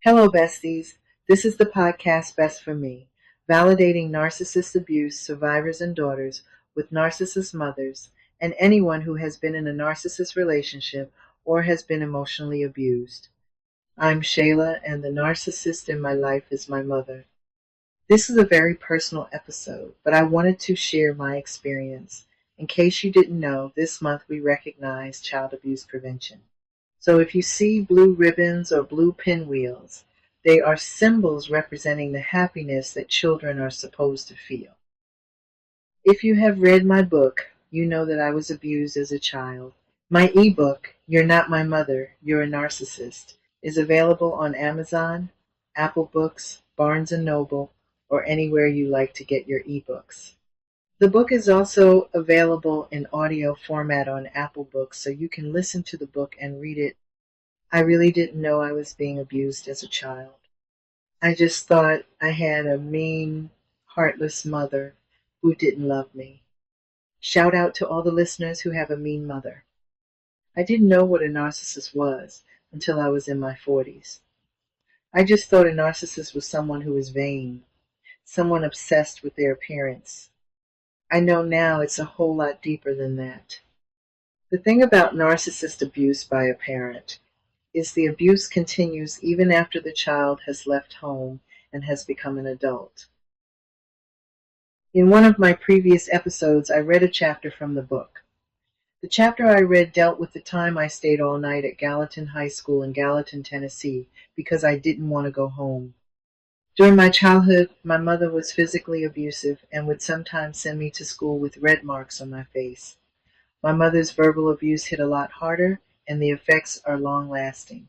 Hello, besties. This is the podcast Best for Me, validating narcissist abuse survivors and daughters with narcissist mothers and anyone who has been in a narcissist relationship or has been emotionally abused. I'm Shayla, and the narcissist in my life is my mother. This is a very personal episode, but I wanted to share my experience. In case you didn't know, this month we recognize child abuse prevention. So if you see blue ribbons or blue pinwheels, they are symbols representing the happiness that children are supposed to feel. If you have read my book, you know that I was abused as a child. My ebook, You're Not My Mother, You're a Narcissist, is available on Amazon, Apple Books, Barnes & Noble, or anywhere you like to get your ebooks. The book is also available in audio format on Apple Books, so you can listen to the book and read it. I really didn't know I was being abused as a child. I just thought I had a mean, heartless mother who didn't love me. Shout out to all the listeners who have a mean mother. I didn't know what a narcissist was until I was in my 40s. I just thought a narcissist was someone who was vain, someone obsessed with their appearance. I know now it's a whole lot deeper than that. The thing about narcissist abuse by a parent is the abuse continues even after the child has left home and has become an adult. In one of my previous episodes, I read a chapter from the book. The chapter I read dealt with the time I stayed all night at Gallatin High School in Gallatin, Tennessee, because I didn't want to go home. During my childhood, my mother was physically abusive and would sometimes send me to school with red marks on my face. My mother's verbal abuse hit a lot harder, and the effects are long-lasting.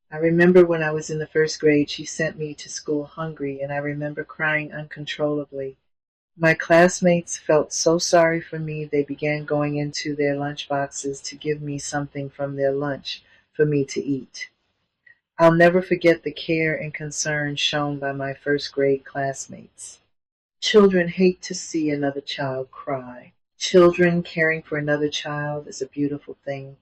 I remember when I was in the first grade, she sent me to school hungry, and I remember crying uncontrollably. My classmates felt so sorry for me, they began going into their lunch boxes to give me something from their lunch for me to eat. I'll never forget the care and concern shown by my first grade classmates. Children hate to see another child cry. Children caring for another child is a beautiful thing.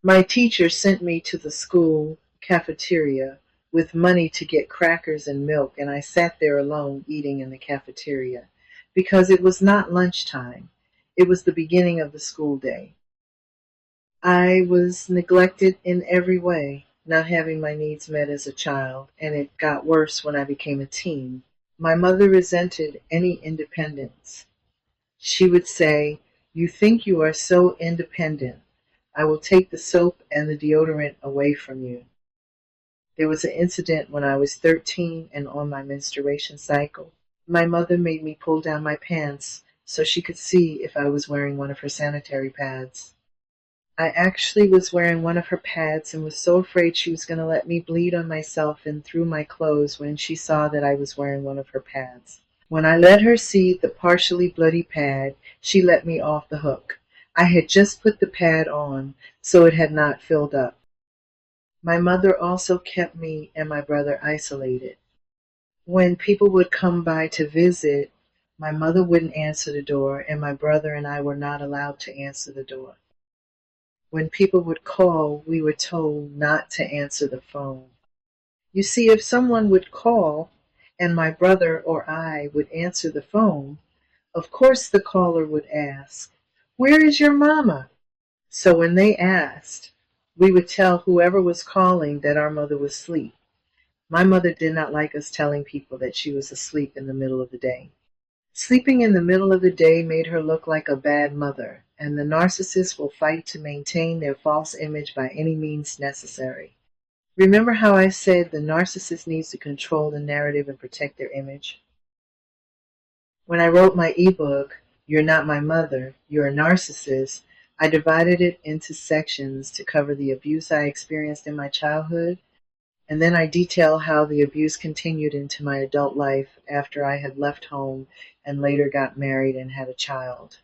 My teacher sent me to the school cafeteria with money to get crackers and milk, and I sat there alone eating in the cafeteria because it was not lunchtime. It was the beginning of the school day. I was neglected in every way, not having my needs met as a child, and it got worse when I became a teen. My mother resented any independence. She would say, "You think you are so independent. I will take the soap and the deodorant away from you." There was an incident when I was 13 and on my menstruation cycle. My mother made me pull down my pants so she could see if I was wearing one of her sanitary pads. I actually was wearing one of her pads and was so afraid she was going to let me bleed on myself and through my clothes when she saw that I was wearing one of her pads. When I let her see the partially bloody pad, she let me off the hook. I had just put the pad on, so it had not filled up. My mother also kept me and my brother isolated. When people would come by to visit, my mother wouldn't answer the door, and my brother and I were not allowed to answer the door. When people would call, we were told not to answer the phone. You see, if someone would call and my brother or I would answer the phone, of course the caller would ask, "Where is your mama?" So when they asked, we would tell whoever was calling that our mother was asleep. My mother did not like us telling people that she was asleep in the middle of the day. Sleeping in the middle of the day made her look like a bad mother, and the narcissist will fight to maintain their false image by any means necessary. Remember how I said the narcissist needs to control the narrative and protect their image? When I wrote my ebook, You're Not My Mother, You're a Narcissist, I divided it into sections to cover the abuse I experienced in my childhood, and then I detail how the abuse continued into my adult life after I had left home and later got married and had a child.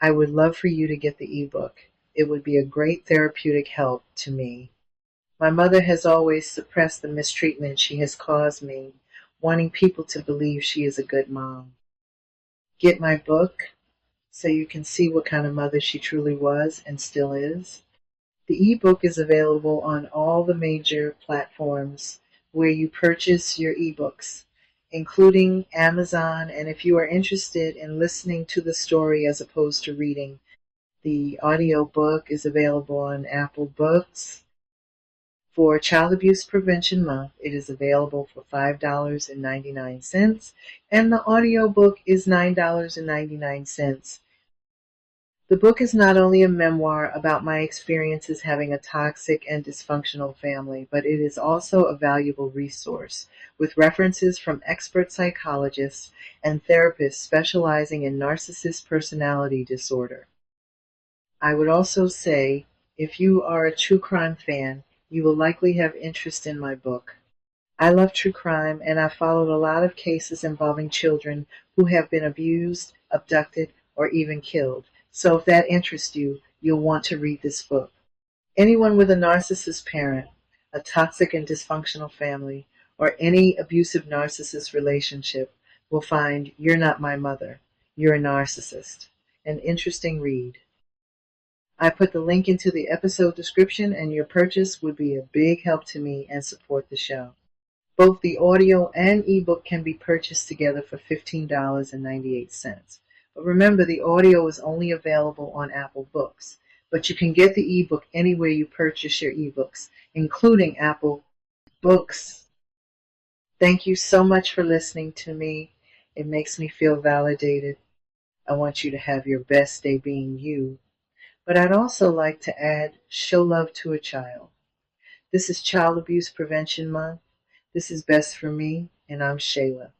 I would love for you to get the ebook. It would be a great therapeutic help to me. My mother has always suppressed the mistreatment she has caused me, wanting people to believe she is a good mom. Get my book so you can see what kind of mother she truly was and still is. The ebook is available on all the major platforms where you purchase your ebooks, including Amazon. And if you are interested in listening to the story as opposed to reading, the audiobook is available on Apple Books. For Child Abuse Prevention Month, it is available for $5.99, and the audiobook is $9.99. The book is not only a memoir about my experiences having a toxic and dysfunctional family, but it is also a valuable resource with references from expert psychologists and therapists specializing in narcissist personality disorder. I would also say, if you are a true crime fan, you will likely have interest in my book. I love true crime, and I've followed a lot of cases involving children who have been abused, abducted, or even killed. So if that interests you, you'll want to read this book. Anyone with a narcissist parent, a toxic and dysfunctional family, or any abusive narcissist relationship will find You're Not My Mother, You're a Narcissist an interesting read. I put the link into the episode description, and your purchase would be a big help to me and support the show. Both the audio and ebook can be purchased together for $15.98. But remember, the audio is only available on Apple Books. But you can get the ebook anywhere you purchase your ebooks, including Apple Books. Thank you so much for listening to me. It makes me feel validated. I want you to have your best day being you. But I'd also like to add, show love to a child. This is Child Abuse Prevention Month. This is Best for Me, and I'm Shayla.